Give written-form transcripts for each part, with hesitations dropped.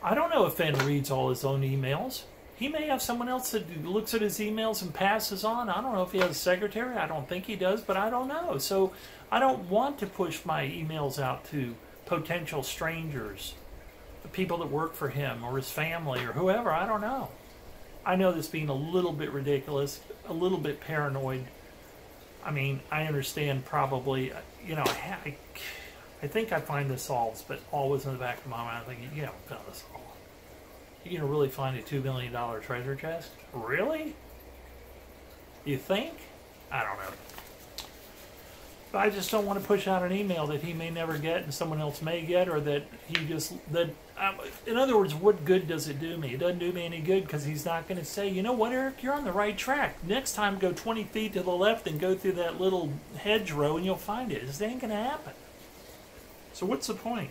I don't know if Fenn reads all his own emails. He may have someone else that looks at his emails and passes on. I don't know if he has a secretary. I don't think he does, but I don't know. So I don't want to push my emails out to potential strangers, the people that work for him or his family or whoever. I don't know. I know this being a little bit ridiculous, a little bit paranoid. I mean, I understand probably, you know, I think I find this solves, but always in the back of my mind, I'm thinking, you don't find this all. You're going to really find a $2 million treasure chest? Really? You think? I don't know. But I just don't want to push out an email that he may never get and someone else may get, or that he just, in other words, what good does it do me? It doesn't do me any good because he's not going to say, you know what, Eric, you're on the right track. Next time go 20 feet to the left and go through that little hedgerow and you'll find it. This ain't going to happen. So what's the point?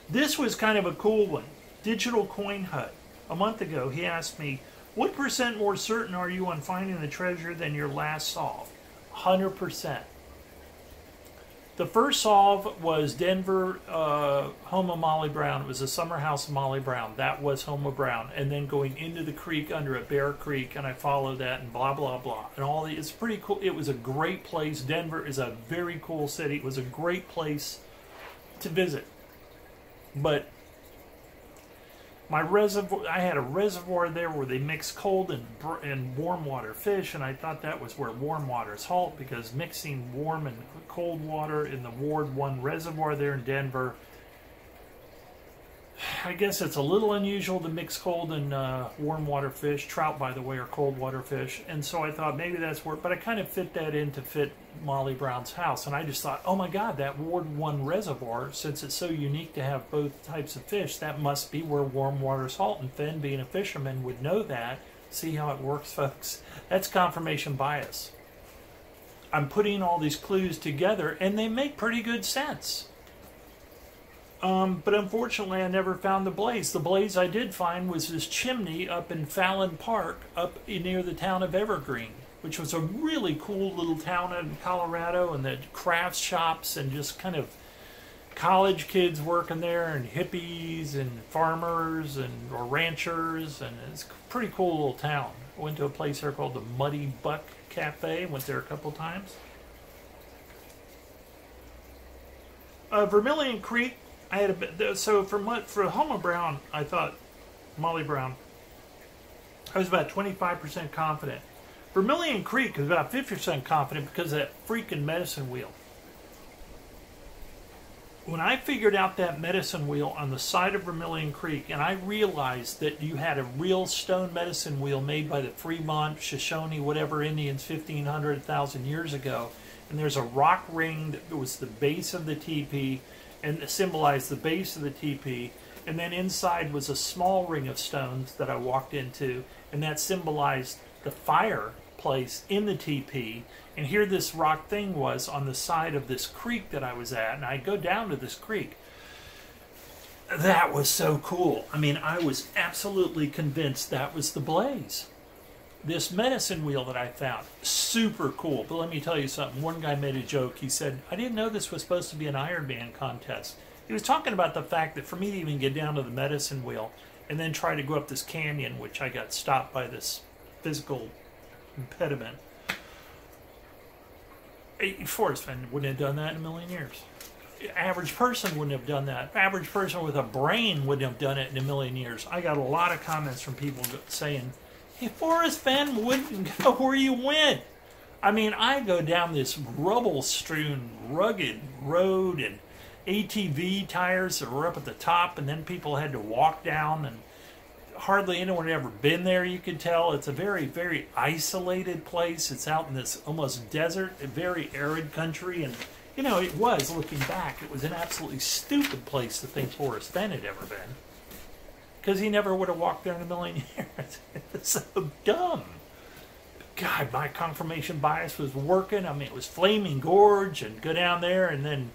This was kind of a cool one. Digital Coin Hut. A month ago, he asked me, what % more certain are you on finding the treasure than your last solve? 100%. The first solve was Denver, home of Molly Brown. It was a summer house of Molly Brown. That was home of Brown. And then going into the creek under a Bear Creek, and I followed that and blah, blah, blah. And all the, it's pretty cool. It was a great place. Denver is a very cool city. It was a great place to visit. But my reservoir, I had a reservoir there where they mix cold and warm water fish, and I thought that was where warm waters halt, because mixing warm and cold water in the Ward 1 reservoir there in Denver, I guess it's a little unusual to mix cold and warm water fish. Trout, by the way, are cold water fish. And so I thought maybe that's where, but I kind of fit that in to fit Molly Brown's house. And I just thought, oh my God, that Ward 1 reservoir, since it's so unique to have both types of fish, that must be where warm water salt. And Fenn, being a fisherman, would know that. See how it works, folks? That's confirmation bias. I'm putting all these clues together, and they make pretty good sense. But unfortunately, I never found the blaze. The blaze I did find was this chimney up in Fallon Park, up near the town of Evergreen, which was a really cool little town in Colorado, and the crafts shops and just kind of college kids working there, and hippies and farmers or ranchers, and it's a pretty cool little town. I went to a place there called the Muddy Buck Cafe. Went there a couple times. Vermilion Creek. I had a bit, so for Homa Brown, I thought, Molly Brown, I was about 25% confident. Vermilion Creek was about 50% confident because of that freaking medicine wheel. When I figured out that medicine wheel on the side of Vermilion Creek, and I realized that you had a real stone medicine wheel made by the Fremont, Shoshone, whatever Indians 1,500, 1,000 years ago, and there's a rock ring that was the base of the teepee, and symbolized the base of the teepee, and then inside was a small ring of stones that I walked into, and that symbolized the fireplace in the teepee. And here this rock thing was on the side of this creek that I was at, and I go down to this creek. That was so cool. I mean, I was absolutely convinced that was the blaze. This medicine wheel that I found, super cool. But let me tell you something. One guy made a joke. He said, I didn't know this was supposed to be an Ironman contest. He was talking about the fact that for me to even get down to the medicine wheel and then try to go up this canyon, which I got stopped by this physical impediment. Forrest Fenn wouldn't have done that in a million years. Average person wouldn't have done that. Average person with a brain wouldn't have done it in a million years. I got a lot of comments from people saying, hey, Forrest Fenn wouldn't go where you went. I mean, I go down this rubble-strewn, rugged road, and ATV tires that were up at the top, and then people had to walk down, and hardly anyone had ever been there, you could tell. It's a very, very isolated place. It's out in this almost desert, a very arid country, and, you know, it was, looking back, it was an absolutely stupid place to think Forrest Fenn had ever been. Because he never would have walked there in a million years. It's so dumb. God, my confirmation bias was working. I mean, it was Flaming Gorge, and go down there and then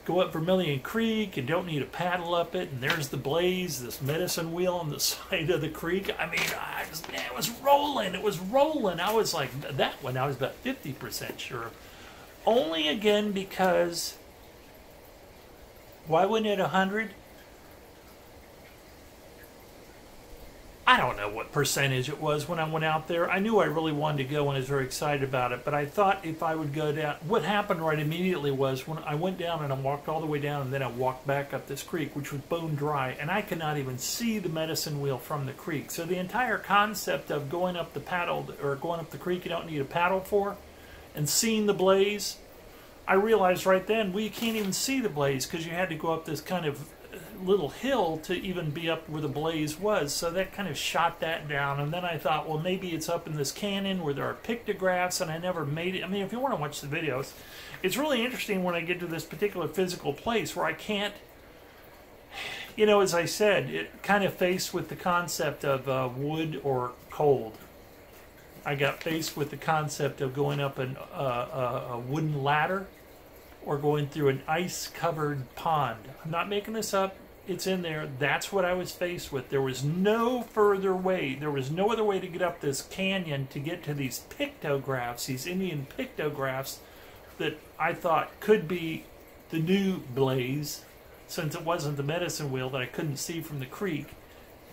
go up Vermilion Creek and don't need a paddle up it. And there's the blaze, this medicine wheel on the side of the creek. I mean, it was rolling. It was rolling. I was like, that one, I was about 50% sure. Only again because, why wouldn't it 100? I don't know what percentage it was when I went out there. I knew I really wanted to go and I was very excited about it. But I thought if I would go down, what happened right immediately was when I went down and I walked all the way down and then I walked back up this creek, which was bone dry, and I could not even see the medicine wheel from the creek. So the entire concept of going up the paddle or going up the creek you don't need a paddle for, and seeing the blaze, I realized right then, well, you can't even see the blaze because you had to go up this kind of little hill to even be up where the blaze was. So that kind of shot that down. And then I thought, well, maybe it's up in this canyon where there are pictographs, and I never made it. I mean, if you want to watch the videos, it's really interesting when I get to this particular physical place where I can't, you know, as I said, it kind of faced with the concept of wood or cold. I got faced with the concept of going up a wooden ladder or going through an ice-covered pond. I'm not making this up. It's in there. That's what I was faced with. There was no further way. There was no other way to get up this canyon to get to these pictographs, these Indian pictographs that I thought could be the new blaze, since it wasn't the medicine wheel that I couldn't see from the creek.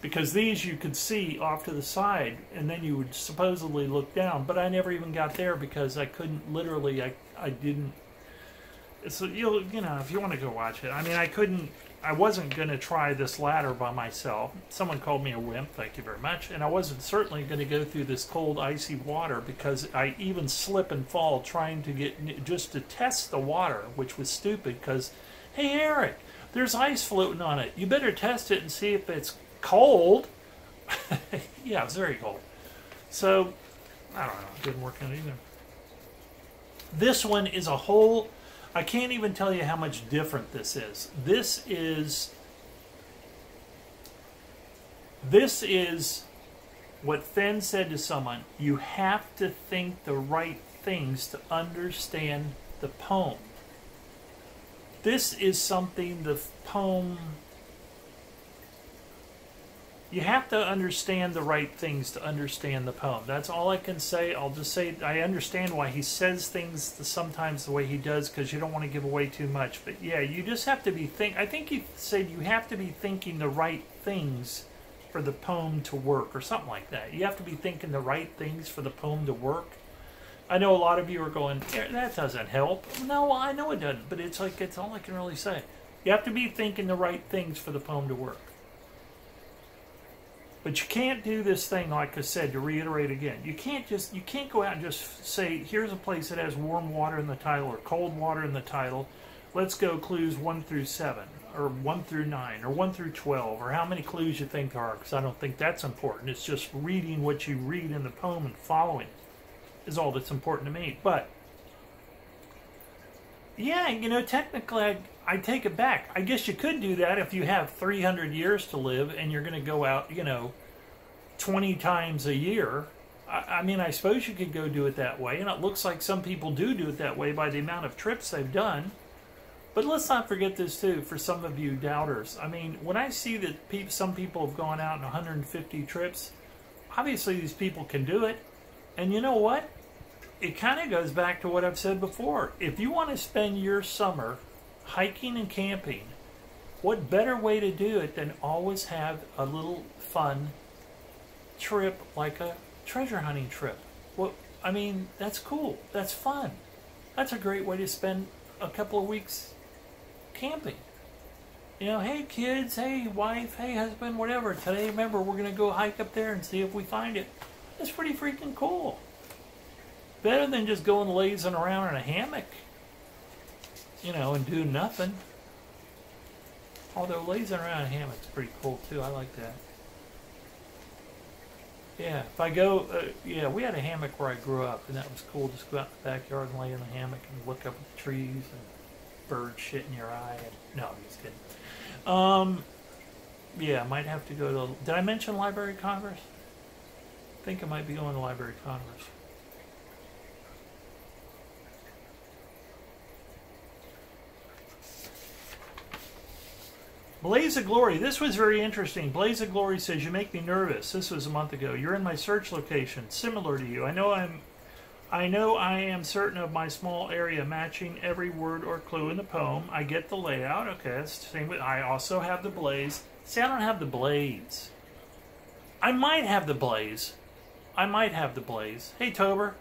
Because these you could see off to the side, and then you would supposedly look down. But I never even got there because I couldn't, literally, I didn't. So, you know, if you want to go watch it. I mean, I wasn't going to try this ladder by myself. Someone called me a wimp, thank you very much. And I wasn't certainly going to go through this cold, icy water because I even slip and fall trying to get, just to test the water, which was stupid because, hey, Eric, there's ice floating on it. You better test it and see if it's cold. Yeah, it was very cold. So, I don't know, it didn't work out either. This one is a whole, I can't even tell you how much different this is. This is what Fenn said to someone. You have to think the right things to understand the poem. This is something the poem, you have to understand the right things to understand the poem. That's all I can say. I'll just say I understand why he says things sometimes the way he does because you don't want to give away too much. But yeah, you just have to be I think he said you have to be thinking the right things for the poem to work or something like that. You have to be thinking the right things for the poem to work. I know a lot of you are going, that doesn't help. No, I know it doesn't, but it's like, it's all I can really say. You have to be thinking the right things for the poem to work. But you can't do this thing, like I said, to reiterate again. You can't go out and just say, here's a place that has warm water in the title or cold water in the title. Let's go clues 1 through 7, or 1 through 9, or 1 through 12, or how many clues you think there are, because I don't think that's important. It's just reading what you read in the poem and following is all that's important to me. But, yeah, you know, technically, I take it back. I guess you could do that if you have 300 years to live and you're going to go out, you know, 20 times a year. I mean, I suppose you could go do it that way, and it looks like some people do it that way by the amount of trips they've done. But let's not forget this, too, for some of you doubters. I mean, when I see that some people have gone out on 150 trips, obviously these people can do it. And you know what? It kind of goes back to what I've said before. If you want to spend your summer hiking and camping, what better way to do it than always have a little fun trip like a treasure hunting trip? Well, I mean, that's cool. That's fun. That's a great way to spend a couple of weeks camping. You know, hey kids, hey wife, hey husband, whatever. Today, remember, we're going to go hike up there and see if we find it. That's pretty freaking cool. Better than just going lazing around in a hammock, you know, and doing nothing. Although lazing around in a hammock's pretty cool too. I like that. Yeah, if I go, yeah, we had a hammock where I grew up, and that was cool. Just go out in the backyard and lay in the hammock and look up at the trees and birds shit in your eye. And, no, I'm just kidding. Yeah, I might have to go to, did I mention Library of Congress? I think I might be going to Library of Congress. Blaze of Glory. This was very interesting. Blaze of Glory says, you make me nervous. This was a month ago. You're in my search location, similar to you. I know I am certain of my small area matching every word or clue in the poem. I get the layout. Okay, that's the same. I also have the blaze. See, I don't have the blaze. I might have the blaze. I might have the blaze. Hey, Tober.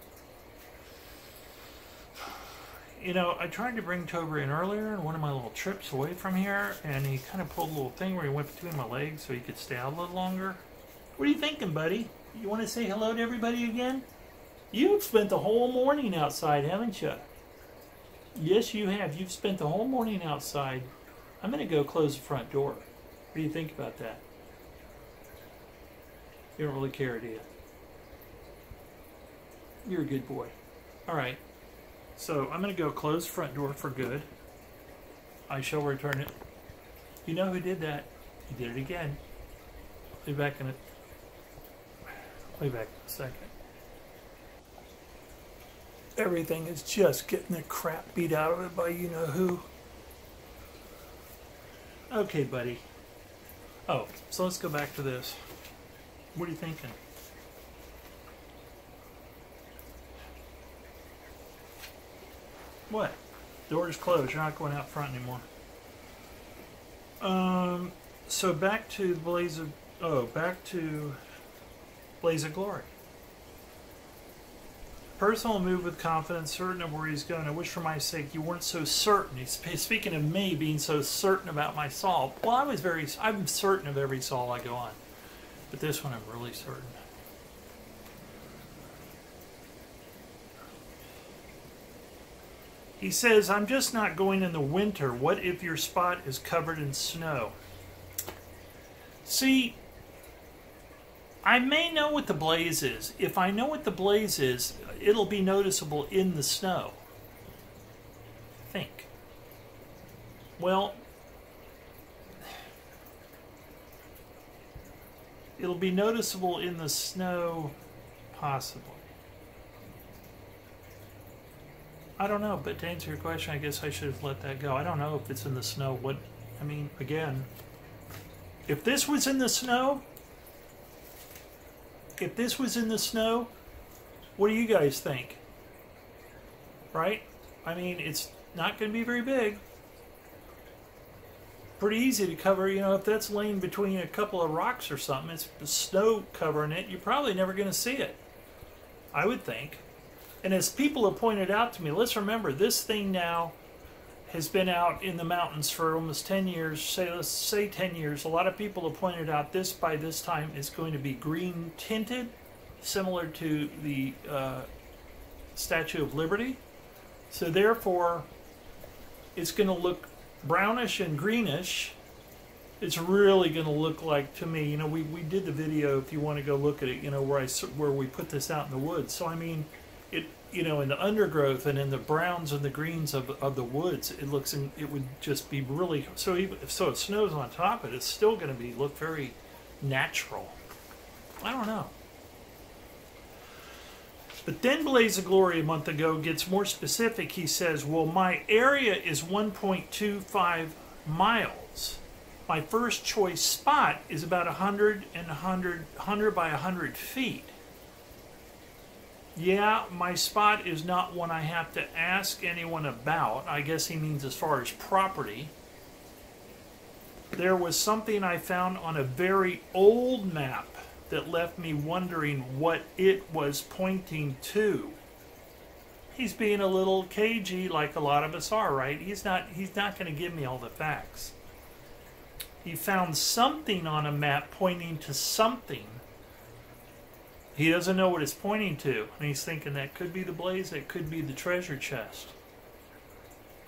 You know, I tried to bring Tober in earlier in one of my little trips away from here, and he kind of pulled a little thing where he went between my legs so he could stay out a little longer. What are you thinking, buddy? You want to say hello to everybody again? You've spent the whole morning outside, haven't you? Yes, you have. You've spent the whole morning outside. I'm going to go close the front door. What do you think about that? You don't really care, do you? You're a good boy. All right. So I'm going to go close the front door for good. I shall return it. You know who did that? He did it again. I'll be back in a second. Everything is just getting the crap beat out of it by you know who. Okay, buddy. Oh, so let's go back to this. What are you thinking? What? Door's closed. You're not going out front anymore. So back to Blaze of Glory. Person will move with confidence, certain of where he's going. I wish for my sake you weren't so certain. He's speaking of me being so certain about my Saul. Well, I'm certain of every Saul I go on. But this one I'm really certain. He says, I'm just not going in the winter. What if your spot is covered in snow? See, I may know what the blaze is. If I know what the blaze is, it'll be noticeable in the snow. Think. Well, it'll be noticeable in the snow, possibly. I don't know, but to answer your question, I guess I should have let that go. I don't know if it's in the snow. I mean, again, if this was in the snow, what do you guys think? Right? I mean, it's not going to be very big. Pretty easy to cover, you know, if that's laying between a couple of rocks or something, it's snow covering it, you're probably never going to see it. I would think. And as people have pointed out to me, let's remember, this thing now has been out in the mountains for almost 10 years, let's say 10 years. A lot of people have pointed out this by this time is going to be green tinted, similar to the Statue of Liberty. So therefore, it's going to look brownish and greenish. It's really going to look like, to me, you know, we did the video, if you want to go look at it, you know, where we put this out in the woods. So I mean, it, you know, in the undergrowth and in the browns and the greens of the woods, it would just be really, so even so it snows on top of it, it's still going to look very natural. I don't know. But then Blaze of Glory a month ago gets more specific. He says, well, my area is 1.25 miles. My first choice spot is about 100 by 100 feet. Yeah, my spot is not one I have to ask anyone about. I guess he means as far as property. There was something I found on a very old map that left me wondering what it was pointing to. He's being a little cagey, like a lot of us are, right? He's not going to give me all the facts. He found something on a map pointing to something. He doesn't know what it's pointing to, and he's thinking that could be the blaze, that could be the treasure chest.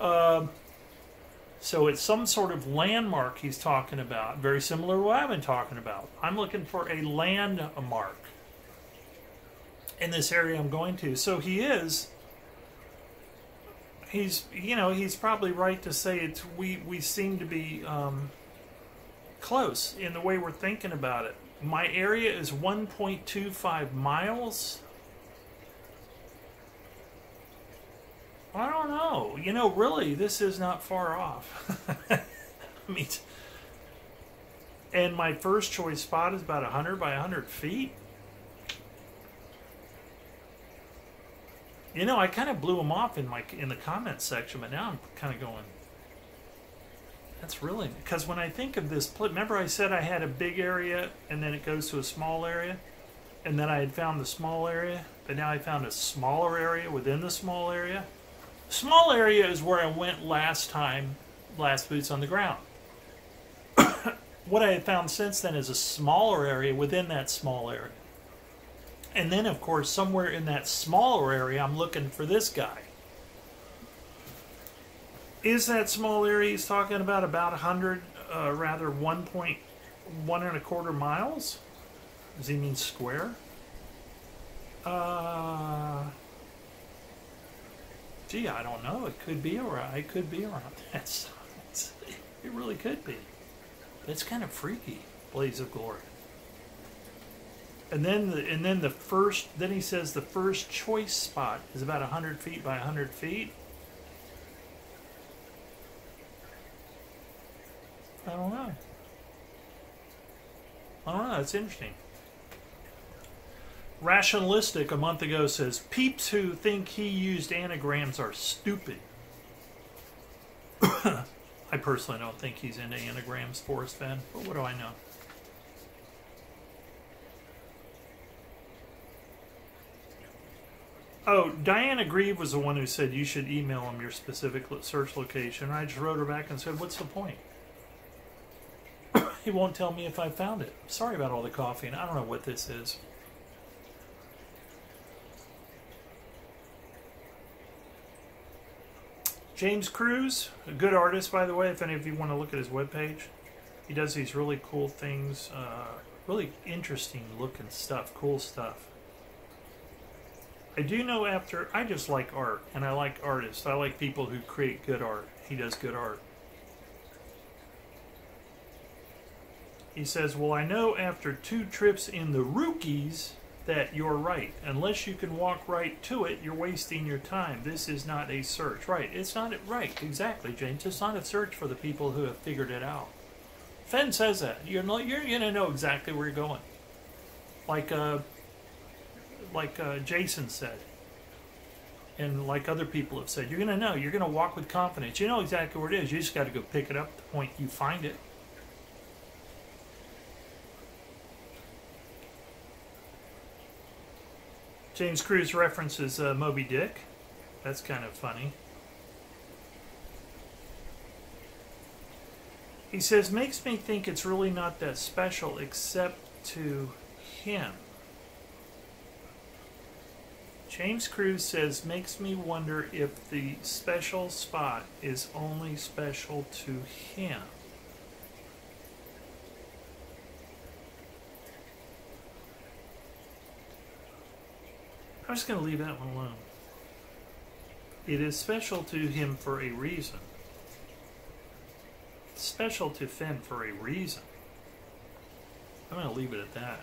So it's some sort of landmark he's talking about, very similar to what I've been talking about. I'm looking for a landmark in this area I'm going to. So he's probably right to say we seem to be close in the way we're thinking about it. My area is 1.25 miles. I don't know. You know, really, this is not far off. I mean, and my first choice spot is about 100 by 100 feet. You know, I kind of blew him off in the comments section, but now I'm kind of going, That's really, because when I think of this, remember I said I had a big area and then it goes to a small area? And then I had found the small area, but now I found a smaller area within the small area. Small area is where I went last time, last boots on the ground. What I had found since then is a smaller area within that small area. And then, of course, somewhere in that smaller area, I'm looking for this guy. Is that small area he's talking about 100, rather 1.125 miles? Does he mean square? Gee, I don't know. It could be around. It could be around that. It really could be. It's kind of freaky. Blaze of glory. And then the first. Then he says the first choice spot is about 100 feet by 100 feet. I don't know. I don't know. It's interesting. Rationalistic a month ago says peeps who think he used anagrams are stupid. I personally don't think he's into anagrams, Forrest Fenn, but what do I know? Oh, Diana Grieve was the one who said you should email him your specific search location. I just wrote her back and said, what's the point? He won't tell me if I found it. Sorry about all the coffee, and I don't know what this is. James Cruz, a good artist, by the way, if any of you want to look at his webpage. He does these really cool things, really interesting looking stuff, cool stuff. I do know I just like art, and I like artists. I like people who create good art. He does good art. He says, well, I know after 2 trips in the Rookies that you're right. Unless you can walk right to it, you're wasting your time. This is not a search. Right, it's not right. Exactly, James. It's not a search for the people who have figured it out. Fenn says that. You're going to know exactly where you're going. Like Jason said. And like other people have said. You're going to know. You're going to walk with confidence. You know exactly where it is. You just got to go pick it up at the point you find it. James Cruz references Moby Dick. That's kind of funny. He says, makes me think it's really not that special except to him. James Cruz says, makes me wonder if the special spot is only special to him. I'm just going to leave that one alone. It is special to him for a reason. It's special to Fenn for a reason. I'm going to leave it at that.